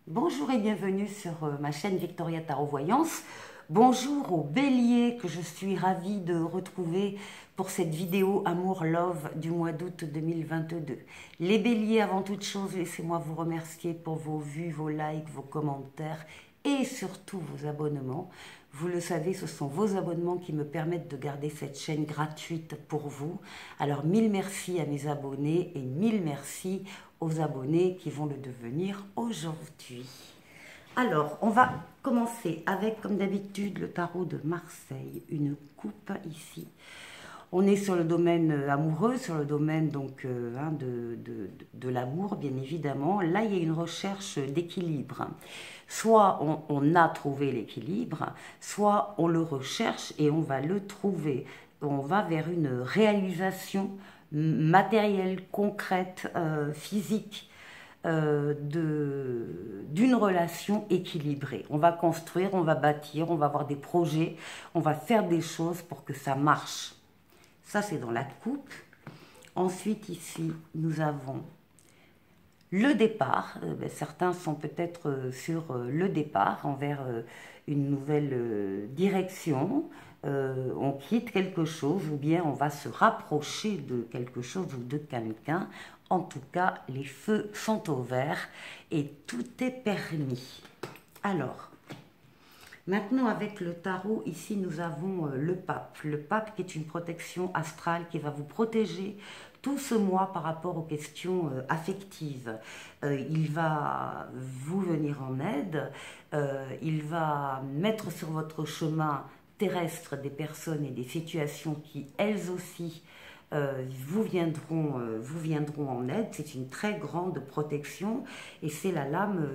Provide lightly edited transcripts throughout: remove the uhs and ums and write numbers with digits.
Bonjour et bienvenue sur ma chaîne Victoria Tarot Voyance. Bonjour aux béliers que je suis ravie de retrouver pour cette vidéo Amour Love du mois d'août 2022. Les béliers, avant toute chose, laissez-moi vous remercier pour vos vues, vos likes, vos commentaires et surtout vos abonnements. Vous le savez, ce sont vos abonnements qui me permettent de garder cette chaîne gratuite pour vous. Alors mille merci à mes abonnés et mille merci aux abonnés qui vont le devenir aujourd'hui. Alors, on va commencer avec, comme d'habitude, le tarot de Marseille, une coupe ici. On est sur le domaine amoureux, sur le domaine donc de l'amour, bien évidemment. Là, il y a une recherche d'équilibre. Soit on a trouvé l'équilibre, soit on le recherche et on va le trouver. On va vers une réalisation matérielle, concrète, physique, d'une relation équilibrée. On va construire, on va bâtir, on va avoir des projets, on va faire des choses pour que ça marche. Ça, c'est dans la coupe. Ensuite, ici, nous avons le départ. Certains sont peut-être sur le départ envers une nouvelle direction. On quitte quelque chose ou bien on va se rapprocher de quelque chose ou de quelqu'un. En tout cas, les feux sont au vert et tout est permis. Alors, maintenant, avec le tarot, ici, nous avons le pape. Le pape qui est une protection astrale qui va vous protéger tout ce mois par rapport aux questions affectives. Il va vous venir en aide. Il va mettre sur votre chemin terrestre des personnes et des situations qui, elles aussi, vous viendront en aide. C'est une très grande protection et c'est la lame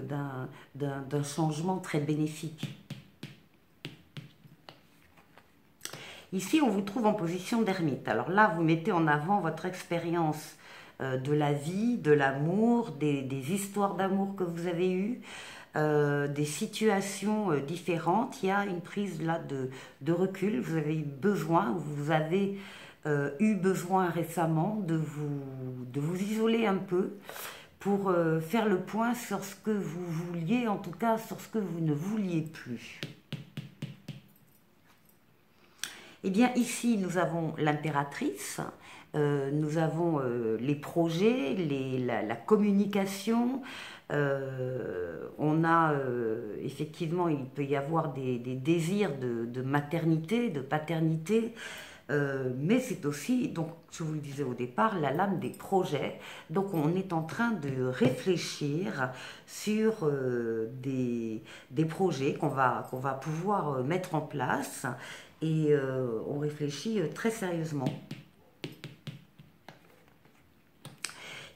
d'un changement très bénéfique. Ici, on vous trouve en position d'ermite. Alors là, vous mettez en avant votre expérience de la vie, de l'amour, des histoires d'amour que vous avez eues, des situations différentes. Il y a une prise là de recul. Vous avez eu besoin, vous avez eu besoin récemment de vous isoler un peu pour faire le point sur ce que vous vouliez, en tout cas sur ce que vous ne vouliez plus. Eh bien, ici, nous avons l'impératrice, nous avons les projets, la communication. On a, effectivement, il peut y avoir des désirs de maternité, de paternité, mais c'est aussi, donc, je vous le disais au départ, la lame des projets. Donc, on est en train de réfléchir sur des projets qu'on va pouvoir mettre en place. Et on réfléchit très sérieusement.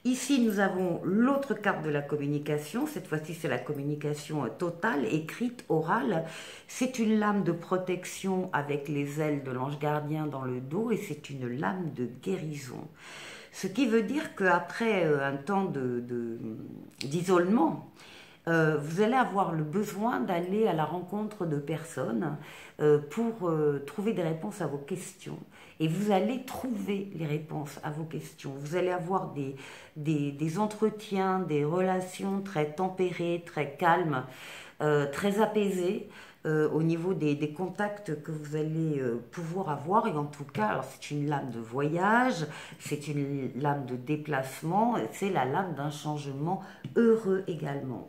Ici, nous avons l'autre carte de la communication. Cette fois-ci, c'est la communication totale, écrite, orale. C'est une lame de protection avec les ailes de l'ange gardien dans le dos et c'est une lame de guérison. Ce qui veut dire qu'après un temps d'isolement, vous allez avoir le besoin d'aller à la rencontre de personnes pour trouver des réponses à vos questions. Et vous allez trouver les réponses à vos questions. Vous allez avoir des entretiens, des relations très tempérées, très calmes, très apaisées au niveau des contacts que vous allez pouvoir avoir. Et en tout cas, alors c'est une lame de voyage, c'est une lame de déplacement, c'est la lame d'un changement heureux également.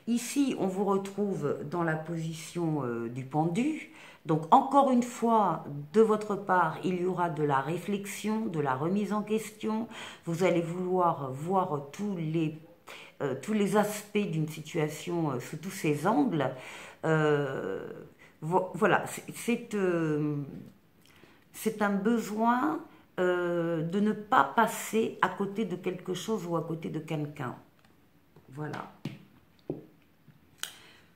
Ici, on vous retrouve dans la position du pendu. Donc, encore une fois, de votre part, il y aura de la réflexion, de la remise en question. Vous allez vouloir voir tous les aspects d'une situation sous tous ses angles. Voilà, c'est un besoin de ne pas passer à côté de quelque chose ou à côté de quelqu'un. Voilà.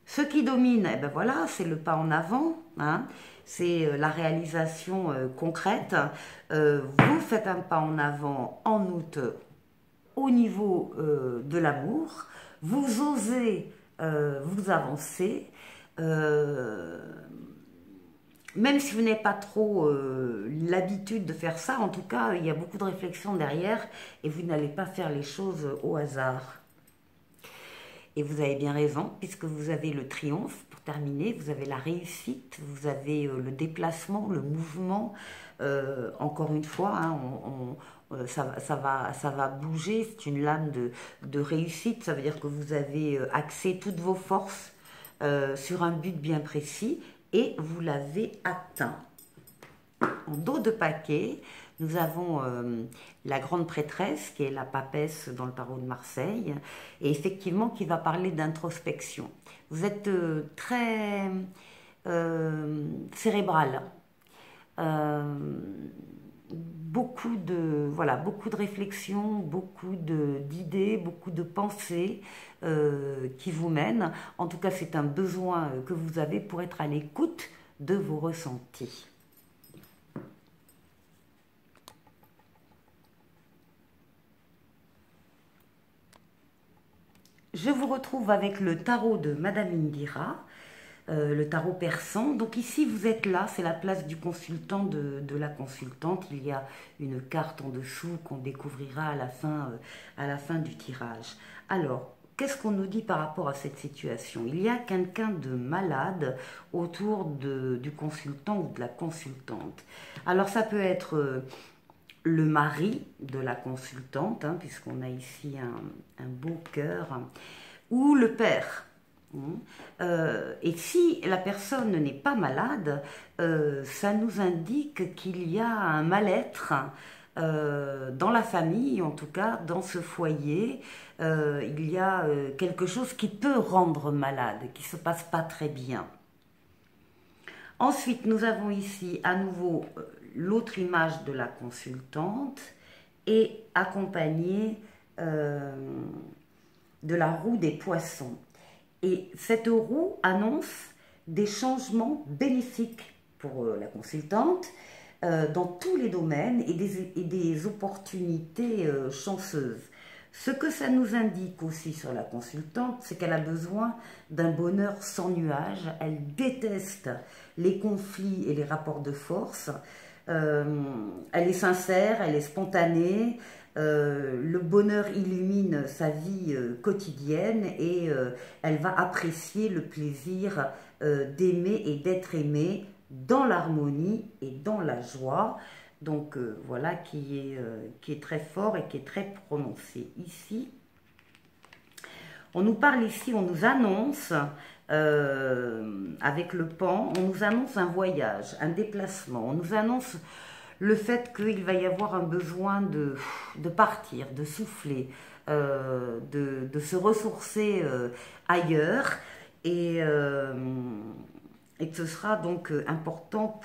Ce qui domine, eh ben voilà, c'est le pas en avant, hein, c'est la réalisation concrète. Vous faites un pas en avant en août au niveau de l'amour. Vous osez vous avancer. Même si vous n'avez pas trop l'habitude de faire ça, en tout cas, il y a beaucoup de réflexion derrière et vous n'allez pas faire les choses au hasard. Et vous avez bien raison, puisque vous avez le triomphe pour terminer, vous avez la réussite, vous avez le déplacement, le mouvement. Encore une fois, hein, ça va bouger, c'est une lame de réussite, ça veut dire que vous avez axé toutes vos forces sur un but bien précis et vous l'avez atteint. En dos de paquet, nous avons la grande prêtresse, qui est la papesse dans le tarot de Marseille, et effectivement qui va parler d'introspection. Vous êtes très cérébral. Voilà, beaucoup de réflexions, beaucoup d'idées, beaucoup de pensées qui vous mènent. En tout cas, c'est un besoin que vous avez pour être à l'écoute de vos ressentis. Je vous retrouve avec le tarot de Madame Indira, le tarot persan. Donc ici, vous êtes là, c'est la place du consultant, de la consultante. Il y a une carte en dessous qu'on découvrira à la fin du tirage. Alors, qu'est-ce qu'on nous dit par rapport à cette situation? Il y a quelqu'un de malade autour du consultant ou de la consultante. Alors, ça peut être le mari de la consultante, hein, puisqu'on a ici un beau cœur, ou le père. Et si la personne n'est pas malade, ça nous indique qu'il y a un mal-être dans la famille, en tout cas dans ce foyer. Il y a quelque chose qui peut rendre malade, qui ne se passe pas très bien. Ensuite, nous avons ici à nouveau l'autre image de la consultante et accompagnée de la roue des poissons. Et cette roue annonce des changements bénéfiques pour la consultante dans tous les domaines et des opportunités chanceuses. Ce que ça nous indique aussi sur la consultante, c'est qu'elle a besoin d'un bonheur sans nuages. Elle déteste les conflits et les rapports de force. Elle est sincère, elle est spontanée. Le bonheur illumine sa vie quotidienne et elle va apprécier le plaisir d'aimer et d'être aimée dans l'harmonie et dans la joie. Donc voilà qui est très fort et qui est très prononcé. Ici, on nous parle ici, on nous annonce, avec le pan, on nous annonce un voyage, un déplacement, on nous annonce le fait qu'il va y avoir un besoin de partir, de souffler, de se ressourcer ailleurs et que ce sera donc important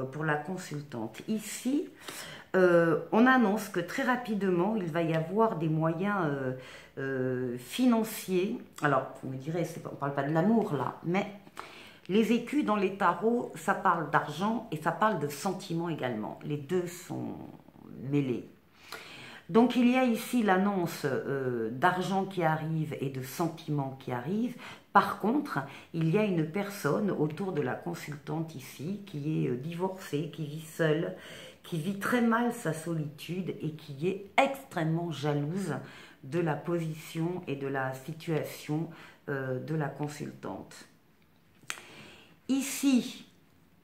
pour la consultante. Ici, on annonce que très rapidement, il va y avoir des moyens financiers. Alors, vous me direz, on ne parle pas de l'amour là, mais les écus dans les tarots, ça parle d'argent et ça parle de sentiments également. Les deux sont mêlés. Donc il y a ici l'annonce d'argent qui arrive et de sentiments qui arrivent. Par contre, il y a une personne autour de la consultante ici qui est divorcée, qui vit seule, qui vit très mal sa solitude et qui est extrêmement jalouse de la position et de la situation de la consultante. Ici,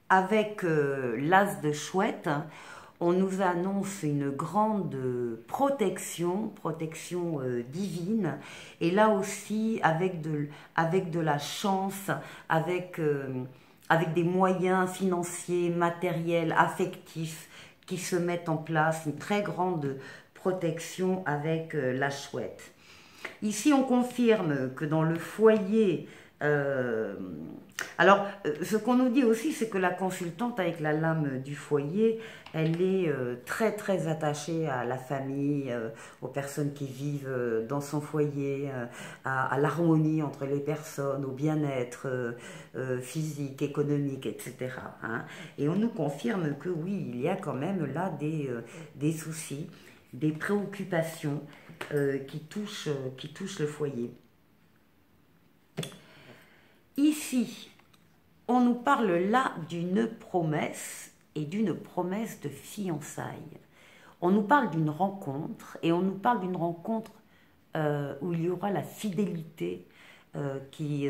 avec l'as de chouette, on nous annonce une grande protection divine, et là aussi avec de la chance, avec des moyens financiers, matériels, affectifs qui se mettent en place, une très grande protection avec la chouette. Ici, on confirme que dans le foyer, alors, ce qu'on nous dit aussi, c'est que la consultante, avec la lame du foyer, elle est très très attachée à la famille, aux personnes qui vivent dans son foyer, à l'harmonie entre les personnes, au bien-être physique, économique, etc. Hein. Et on nous confirme que oui, il y a quand même là des soucis, des préoccupations qui touchent le foyer. Ici, on nous parle là d'une promesse et d'une promesse de fiançailles. On nous parle d'une rencontre et on nous parle d'une rencontre où il y aura la fidélité, qui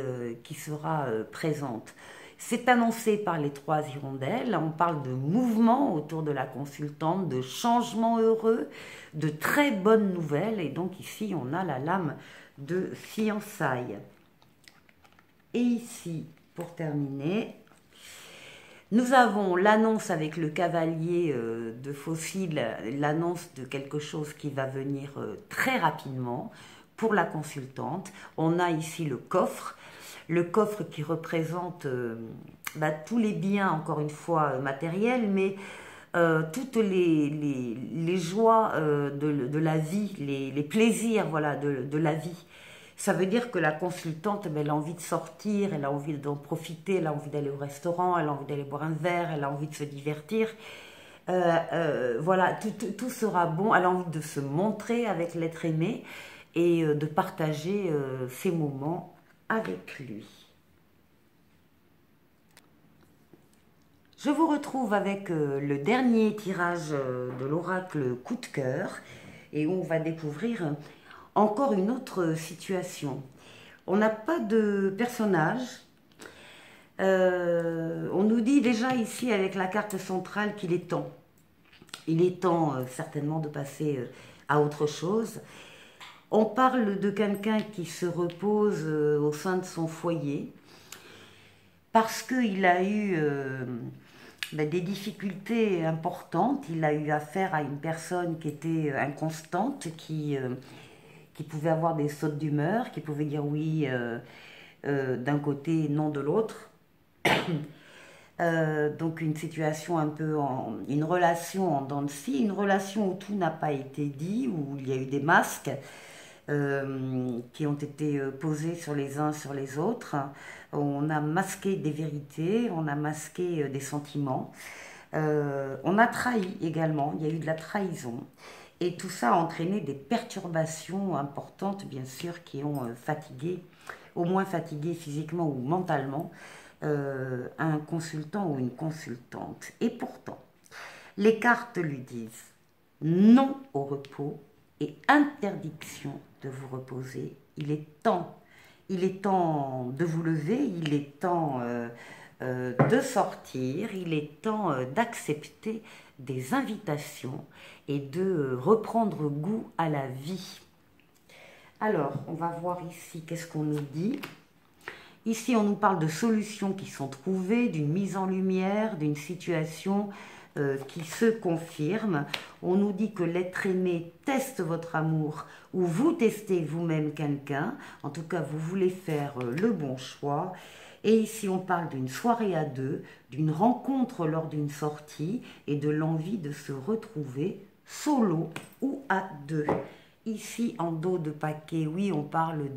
sera présente. C'est annoncé par les 3 hirondelles, on parle de mouvement autour de la consultante, de changements heureux, de très bonnes nouvelles, et donc ici on a la lame de fiançailles. Et ici, pour terminer, nous avons l'annonce avec le cavalier de fossiles, l'annonce de quelque chose qui va venir très rapidement pour la consultante. On a ici le coffre qui représente tous les biens, encore une fois, matériels, mais toutes les joies de la vie, les plaisirs, voilà, de la vie. Ça veut dire que la consultante, elle a envie de sortir, elle a envie d'en profiter, elle a envie d'aller au restaurant, elle a envie d'aller boire un verre, elle a envie de se divertir. Voilà, tout sera bon, elle a envie de se montrer avec l'être aimé et de partager ces moments avec lui. Je vous retrouve avec le dernier tirage de l'oracle coup de cœur et on va découvrir encore une autre situation. On n'a pas de personnage. On nous dit déjà ici avec la carte centrale qu'il est temps. Il est temps certainement de passer à autre chose. On parle de quelqu'un qui se repose au sein de son foyer parce qu'il a eu des difficultés importantes. Il a eu affaire à une personne qui était inconstante, qui pouvait avoir des sautes d'humeur, qui pouvait dire oui d'un côté, non de l'autre. Donc une situation un peu, une relation en dents de scie, une relation où tout n'a pas été dit, où il y a eu des masques qui ont été posés sur les uns sur les autres. On a masqué des vérités, on a masqué des sentiments. On a trahi également, il y a eu de la trahison. Et tout ça a entraîné des perturbations importantes, bien sûr, qui ont fatigué, au moins fatigué physiquement ou mentalement, un consultant ou une consultante. Et pourtant, les cartes lui disent non au repos et interdiction de vous reposer. Il est temps de vous lever, il est temps de sortir, il est temps d'accepter des invitations et de reprendre goût à la vie. Alors, on va voir ici qu'est-ce qu'on nous dit. Ici, on nous parle de solutions qui sont trouvées, d'une mise en lumière, d'une situation qui se confirme. On nous dit que l'être aimé teste votre amour ou vous testez vous-même quelqu'un. En tout cas, vous voulez faire le bon choix. Et ici, on parle d'une soirée à deux, d'une rencontre lors d'une sortie et de l'envie de se retrouver solo ou à deux. Ici, en dos de paquet, oui, on parle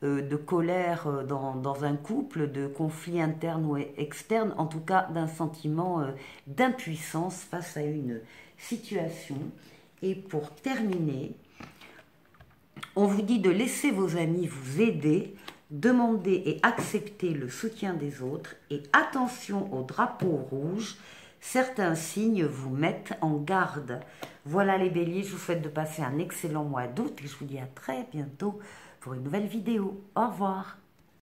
de colère dans un couple, de conflits internes ou externes, en tout cas d'un sentiment d'impuissance face à une situation. Et pour terminer, on vous dit de laisser vos amis vous aider, demander et accepter le soutien des autres et attention au drapeau rouge, certains signes vous mettent en garde. Voilà les béliers, je vous souhaite de passer un excellent mois d'août et je vous dis à très bientôt pour une nouvelle vidéo. Au revoir.